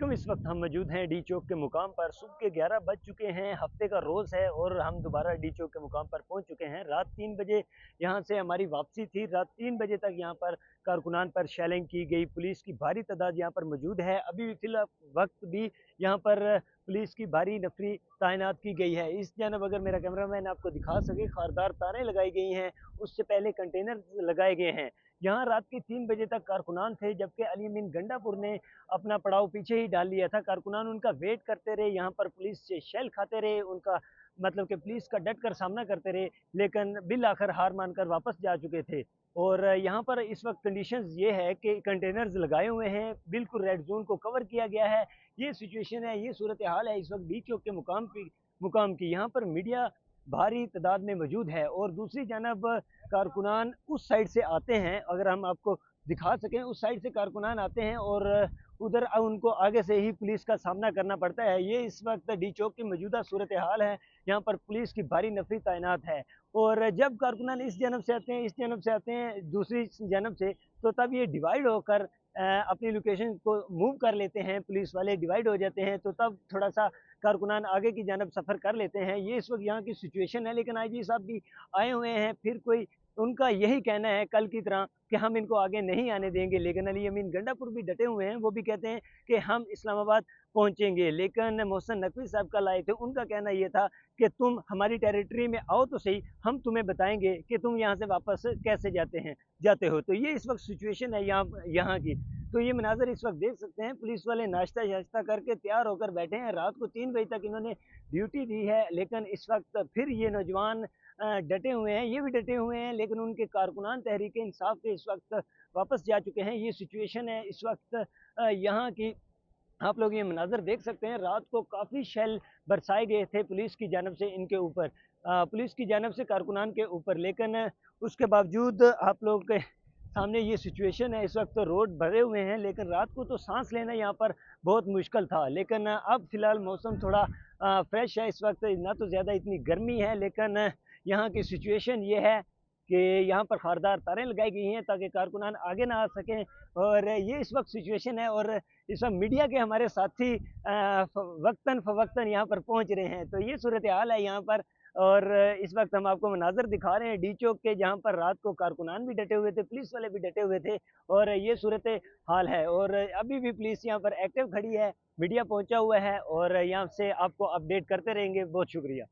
वालेकुम। इस वक्त हम मौजूद हैं डी चौक के मुकाम पर। सुबह के 11 बज चुके हैं, हफ्ते का रोज़ है और हम दोबारा डी चौक के मुकाम पर पहुंच चुके हैं। रात 3 बजे यहां से हमारी वापसी थी। रात 3 बजे तक यहां पर कारकुनान पर शेलिंग की गई। पुलिस की भारी तादाद यहां पर मौजूद है। अभी फिलहाल वक्त भी यहां पर पुलिस की भारी नफरी तैनात की गई है। इस जानब अगर मेरा कैमरामैन आपको दिखा सके, खारदार तारें लगाई गई हैं, उससे पहले कंटेनर लगाए गए हैं। यहाँ रात के 3 बजे तक कारकुनान थे, जबकि अली अमीन गंडापुर ने अपना पड़ाव पीछे ही डाल लिया था। कारकुनान उनका वेट करते रहे, यहाँ पर पुलिस से शेल खाते रहे, उनका मतलब कि पुलिस का डट कर सामना करते रहे, लेकिन बिल आखिर हार मानकर वापस जा चुके थे। और यहाँ पर इस वक्त कंडीशंस ये है कि कंटेनर्स लगाए हुए हैं, बिल्कुल रेड जोन को कवर किया गया है। ये सिचुएशन है, ये सूरत हाल है इस वक्त डी चौक के मुकाम की। यहाँ पर मीडिया भारी तादाद में मौजूद है और दूसरी जानब कारकुनान उस साइड से आते हैं। अगर हम आपको दिखा सकें, उस साइड से कारकुनान आते हैं और उधर उनको आगे से ही पुलिस का सामना करना पड़ता है। ये इस वक्त डी चौक की मौजूदा सूरत हाल है। यहाँ पर पुलिस की भारी नफरी तैनात है और जब कारकुनान इस जानब से आते हैं, इस जानब से आते हैं दूसरी जानब से, तो तब ये डिवाइड होकर अपनी लोकेशन को मूव कर लेते हैं। पुलिस वाले डिवाइड हो जाते हैं, तो तब थोड़ा सा कारकुनान आगे की जानब सफ़र कर लेते हैं। ये इस वक्त यहाँ की सिचुएशन है। लेकिन आईजी साहब भी आए हुए हैं, फिर कोई उनका यही कहना है कल की तरह कि हम इनको आगे नहीं आने देंगे। लेकिन अली अमीन गंडापुर भी डटे हुए हैं, वो भी कहते हैं कि हम इस्लामाबाद पहुंचेंगे। लेकिन मोहसिन नकवी साहब कल आए थे, उनका कहना ये था कि तुम हमारी टेरिटरी में आओ तो सही, हम तुम्हें बताएंगे कि तुम यहाँ से वापस कैसे जाते हो। तो ये इस वक्त सिचुएशन है यहाँ की। तो ये मनाजर इस वक्त देख सकते हैं, पुलिस वाले नाश्ता शाश्ता करके तैयार होकर बैठे हैं। रात को 3 बजे तक इन्होंने ड्यूटी दी है, लेकिन इस वक्त फिर ये नौजवान डटे हुए हैं, ये भी डटे हुए हैं, लेकिन उनके कारकुनान तहरीक इंसाफ के इस वक्त वापस जा चुके हैं। ये सिचुएशन है इस वक्त यहाँ की। आप लोग ये मनाजर देख सकते हैं, रात को काफ़ी शेल बरसाए गए थे पुलिस की जानब से इनके ऊपर, पुलिस की जानब से कारकुनान के ऊपर। लेकिन उसके बावजूद आप लोग के सामने ये सिचुएशन है। इस वक्त तो रोड भरे हुए हैं, लेकिन रात को तो सांस लेना यहाँ पर बहुत मुश्किल था। लेकिन अब फ़िलहाल मौसम थोड़ा फ्रेश है। इस वक्त ना तो ज़्यादा इतनी गर्मी है, लेकिन यहाँ की सिचुएशन ये है कि यहाँ पर खारदार तारें लगाई गई हैं ताकि कारकुनान आगे ना आ सकें। और ये इस वक्त सिचुएशन है और इस वक्त मीडिया के हमारे साथी वक्तन फ़वक्तन यहाँ पर पहुँच रहे हैं। तो ये सूरत हाल है यहाँ पर। और इस वक्त हम आपको मनाजर दिखा रहे हैं डी चौक के, जहाँ पर रात को कारकुनान भी डटे हुए थे, पुलिस वाले भी डटे हुए थे और ये सूरत हाल है। और अभी भी पुलिस यहाँ पर एक्टिव खड़ी है, मीडिया पहुँचा हुआ है और यहाँ से आपको अपडेट करते रहेंगे। बहुत शुक्रिया।